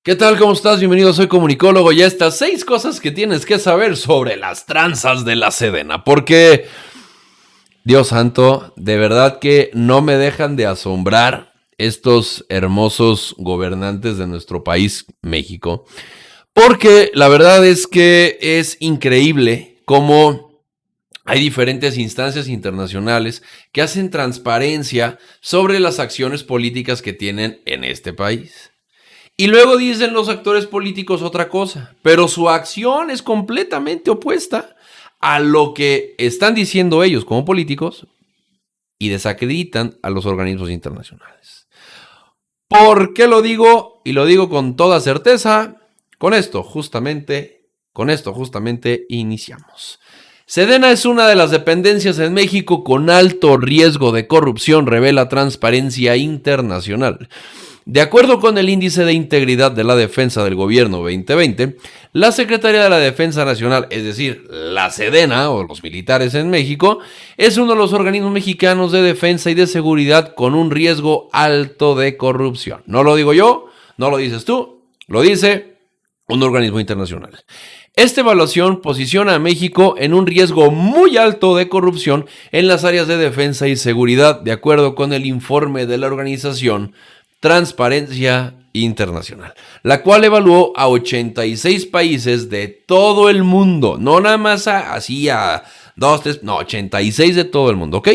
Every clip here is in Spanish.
¿Qué tal? ¿Cómo estás? Bienvenido, soy comunicólogo y a estas 6 cosas que tienes que saber sobre las tranzas de la Sedena. Porque, Dios santo, de verdad que no me dejan de asombrar estos hermosos gobernantes de nuestro país, México. Porque la verdad es que es increíble cómo hay diferentes instancias internacionales que hacen transparencia sobre las acciones políticas que tienen en este país. Y luego dicen los actores políticos otra cosa, pero su acción es completamente opuesta a lo que están diciendo ellos como políticos y desacreditan a los organismos internacionales. ¿Por qué lo digo? Y lo digo con toda certeza. Con esto justamente iniciamos. Sedena es una de las dependencias en México con alto riesgo de corrupción, revela Transparencia Internacional. De acuerdo con el Índice de Integridad de la Defensa del Gobierno 2020, la Secretaría de la Defensa Nacional, es decir, la Sedena o los militares en México, es uno de los organismos mexicanos de defensa y de seguridad con un riesgo alto de corrupción. No lo digo yo, no lo dices tú, lo dice un organismo internacional. Esta evaluación posiciona a México en un riesgo muy alto de corrupción en las áreas de defensa y seguridad, de acuerdo con el informe de la organización Transparencia Internacional, la cual evaluó a 86 países de todo el mundo, no nada más así a 2, 3, no, 86 de todo el mundo, ¿ok?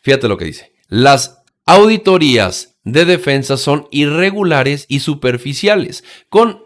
Fíjate lo que dice, las auditorías de defensa son irregulares y superficiales, con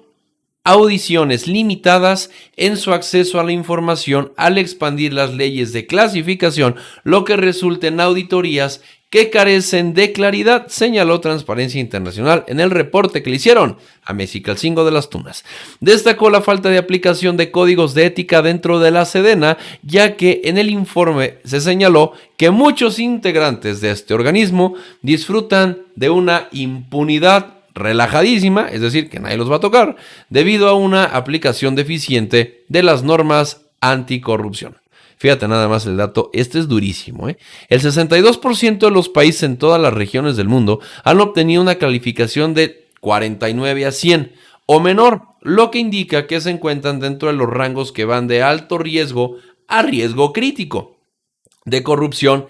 audiciones limitadas en su acceso a la información al expandir las leyes de clasificación, lo que resulta en auditorías que carecen de claridad, señaló Transparencia Internacional en el reporte que le hicieron a Mexicalcingo de las Tunas. Destacó la falta de aplicación de códigos de ética dentro de la Sedena, ya que en el informe se señaló que muchos integrantes de este organismo disfrutan de una impunidad relajadísima, es decir, que nadie los va a tocar, debido a una aplicación deficiente de las normas anticorrupción. Fíjate nada más el dato, este es durísimo, ¿eh? El 62% de los países en todas las regiones del mundo han obtenido una calificación de 49 a 100 o menor, lo que indica que se encuentran dentro de los rangos que van de alto riesgo a riesgo crítico de corrupción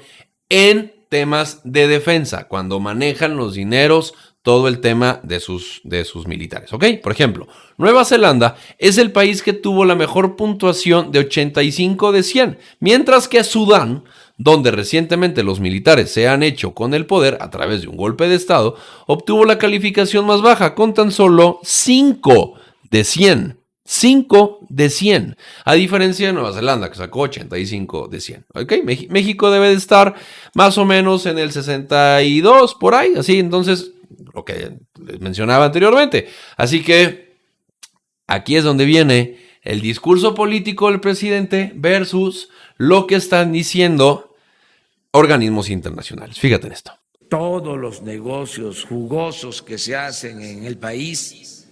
en temas de defensa, cuando manejan los dineros, todo el tema de sus militares, ¿ok? Por ejemplo, Nueva Zelanda es el país que tuvo la mejor puntuación de 85 de 100, mientras que Sudán, donde recientemente los militares se han hecho con el poder a través de un golpe de estado, obtuvo la calificación más baja con tan solo 5 de 100. 5 de 100, a diferencia de Nueva Zelanda, que sacó 85 de 100. ¿Ok? México debe de estar más o menos en el 62, por ahí, así, entonces, lo que les mencionaba anteriormente. Así que aquí es donde viene el discurso político del presidente versus lo que están diciendo organismos internacionales. Fíjate en esto. Todos los negocios jugosos que se hacen en el país,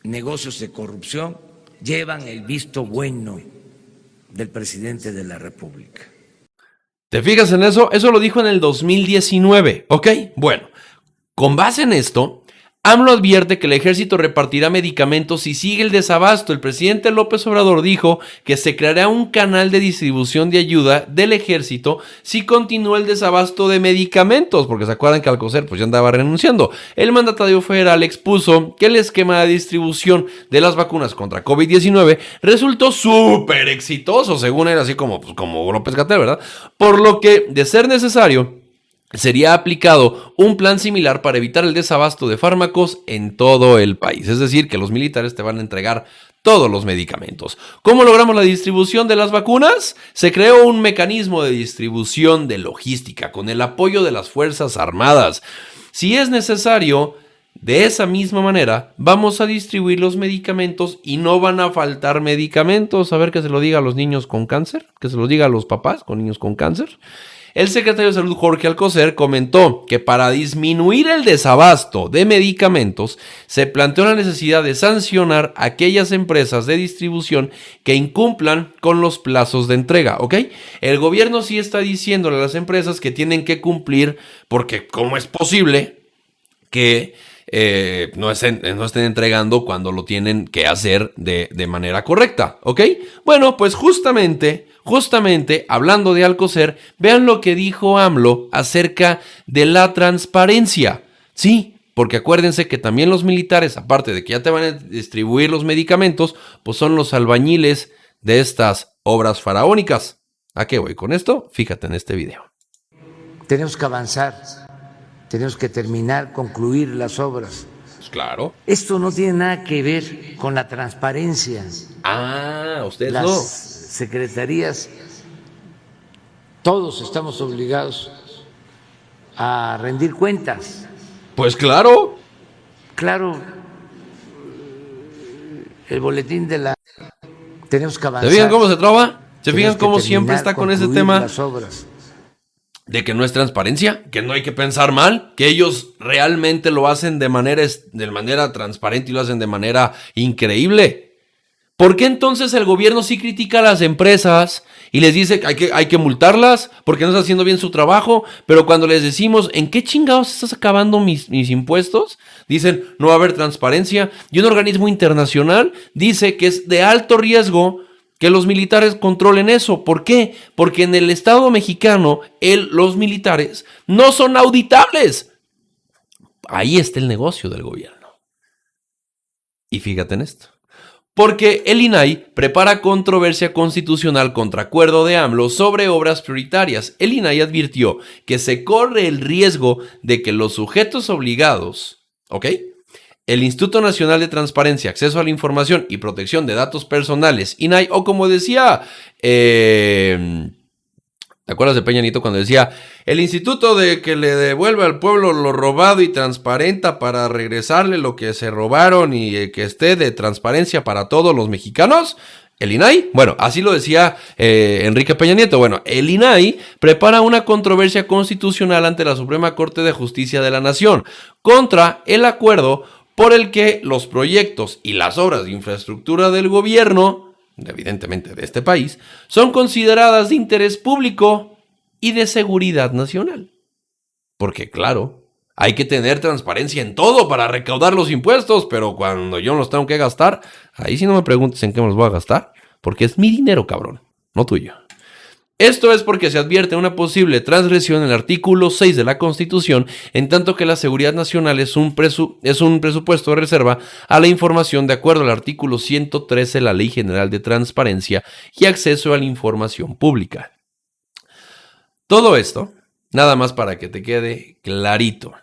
negocios de corrupción, llevan el visto bueno del presidente de la República. ¿Te fijas en eso? Eso lo dijo en el 2019, ¿ok? Bueno, con base en esto, AMLO advierte que el ejército repartirá medicamentos si sigue el desabasto. El presidente López Obrador dijo que se creará un canal de distribución de ayuda del ejército si continúa el desabasto de medicamentos, porque se acuerdan que Alcocer pues ya andaba renunciando. El mandatario federal expuso que el esquema de distribución de las vacunas contra COVID-19 resultó súper exitoso, según él, así como López-Gatell, ¿verdad? Por lo que, de ser necesario, sería aplicado un plan similar para evitar el desabasto de fármacos en todo el país. Es decir, que los militares te van a entregar todos los medicamentos. ¿Cómo logramos la distribución de las vacunas? Se creó un mecanismo de distribución de logística con el apoyo de las Fuerzas Armadas. Si es necesario, de esa misma manera, vamos a distribuir los medicamentos y no van a faltar medicamentos. A ver, que se lo diga a los niños con cáncer, que se lo diga a los papás con niños con cáncer. El secretario de Salud, Jorge Alcocer, comentó que para disminuir el desabasto de medicamentos se planteó la necesidad de sancionar a aquellas empresas de distribución que incumplan con los plazos de entrega, ¿ok? El gobierno sí está diciéndole a las empresas que tienen que cumplir, porque ¿cómo es posible que no estén entregando cuando lo tienen que hacer de manera correcta, ¿ok? Bueno, pues justamente hablando de Alcocer, vean lo que dijo AMLO acerca de la transparencia. Sí, porque acuérdense que también los militares, aparte de que ya te van a distribuir los medicamentos, pues son los albañiles de estas obras faraónicas. ¿A qué voy con esto? Fíjate en este video. Tenemos que avanzar, tenemos que terminar, concluir las obras. Pues claro. Esto no tiene nada que ver con la transparencia. Ustedes las no. secretarías, todos estamos obligados a rendir cuentas. Pues claro. Claro, el boletín de la... Tenemos que avanzar. ¿Se fijan cómo se traba? ¿Se fijan cómo terminar, siempre está con ese tema las obras. de que no es transparencia? Que no hay que pensar mal, que ellos realmente lo hacen de manera transparente y lo hacen de manera increíble. ¿Por qué entonces el gobierno sí critica a las empresas y les dice que hay que multarlas porque no están haciendo bien su trabajo? Pero cuando les decimos, ¿en qué chingados estás acabando mis impuestos? Dicen, no va a haber transparencia. Y un organismo internacional dice que es de alto riesgo que los militares controlen eso. ¿Por qué? Porque en el Estado mexicano los militares no son auditables. Ahí está el negocio del gobierno. Y fíjate en esto. Porque el INAI prepara controversia constitucional contra acuerdo de AMLO sobre obras prioritarias. El INAI advirtió que se corre el riesgo de que los sujetos obligados, ¿ok?, el Instituto Nacional de Transparencia, Acceso a la Información y Protección de Datos Personales, INAI, o como decía, ¿te acuerdas de Peña Nieto cuando decía el instituto de que le devuelve al pueblo lo robado y transparenta para regresarle lo que se robaron y que esté de transparencia para todos los mexicanos? ¿El INAI? Bueno, así lo decía Enrique Peña Nieto. Bueno, el INAI prepara una controversia constitucional ante la Suprema Corte de Justicia de la Nación contra el acuerdo por el que los proyectos y las obras de infraestructura del gobierno, evidentemente de este país, son consideradas de interés público y de seguridad nacional. Porque claro, hay que tener transparencia en todo para recaudar los impuestos, pero cuando yo los tengo que gastar, ahí sí no me preguntes en qué me los voy a gastar, porque es mi dinero, cabrón, no tuyo. Esto es porque se advierte una posible transgresión en el artículo 6 de la Constitución, en tanto que la seguridad nacional es un presupuesto de reserva a la información de acuerdo al artículo 113 de la Ley General de Transparencia y Acceso a la Información Pública. Todo esto, nada más para que te quede clarito.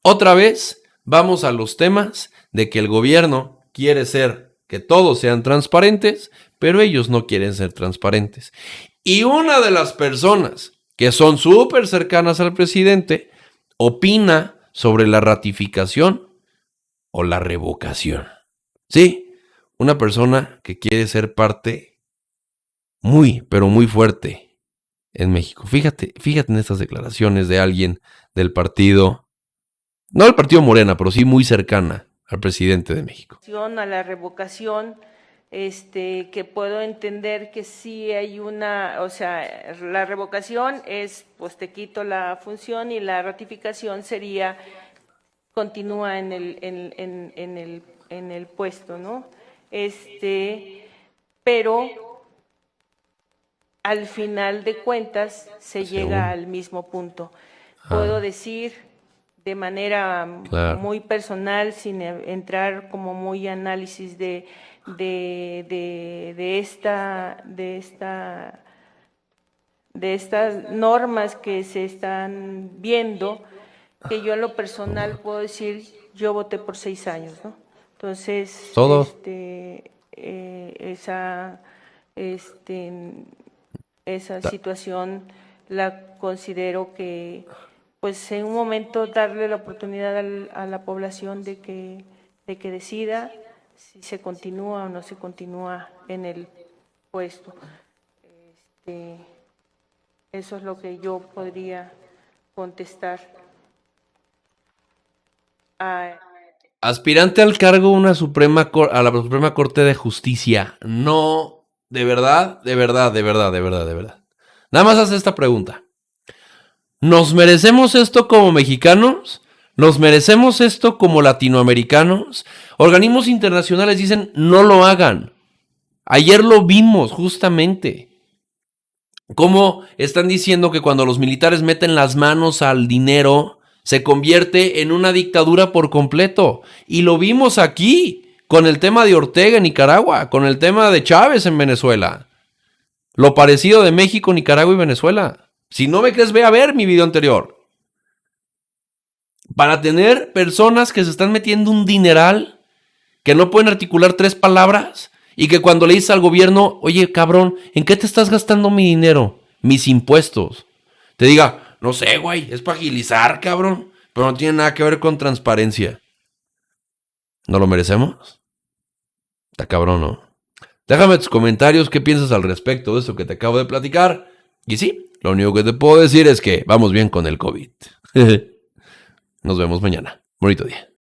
Otra vez, vamos a los temas de que el gobierno quiere que todos sean transparentes, pero ellos no quieren ser transparentes. Y una de las personas que son súper cercanas al presidente opina sobre la ratificación o la revocación. Sí, una persona que quiere ser parte muy, pero muy fuerte en México. Fíjate en estas declaraciones de alguien del partido, no del partido Morena, pero sí muy cercana al presidente de México. A la revocación, que puedo entender que sí hay una, o sea, la revocación es, pues te quito la función, y la ratificación sería, continúa en el puesto, ¿no? Pero al final de cuentas se llega al mismo punto. Puedo decir de manera muy personal, sin entrar como muy análisis de estas normas que se están viendo, que yo en lo personal puedo decir, yo voté por 6 años, ¿no? Entonces, todos esa situación la considero que, pues en un momento darle la oportunidad a la población de que decida si se continúa o no se continúa en el puesto. Eso es lo que yo podría contestar. Aspirante al cargo a la Suprema Corte de Justicia. No, de verdad. Nada más haz esta pregunta. ¿Nos merecemos esto como mexicanos? ¿Nos merecemos esto como latinoamericanos? Organismos internacionales dicen no lo hagan. Ayer lo vimos justamente. ¿Cómo están diciendo que cuando los militares meten las manos al dinero se convierte en una dictadura por completo? Y lo vimos aquí con el tema de Ortega en Nicaragua, con el tema de Chávez en Venezuela. Lo parecido de México, Nicaragua y Venezuela. Si no me crees, ve a ver mi video anterior. Para tener personas que se están metiendo un dineral, que no pueden articular 3 palabras, y que cuando le dices al gobierno, oye, cabrón, ¿en qué te estás gastando mi dinero? Mis impuestos. Te diga, no sé, güey, es para agilizar, cabrón, pero no tiene nada que ver con transparencia. ¿No lo merecemos? Está cabrón, ¿no? Déjame tus comentarios, qué piensas al respecto de eso que te acabo de platicar. Y sí, lo único que te puedo decir es que vamos bien con el COVID. Nos vemos mañana. Bonito día.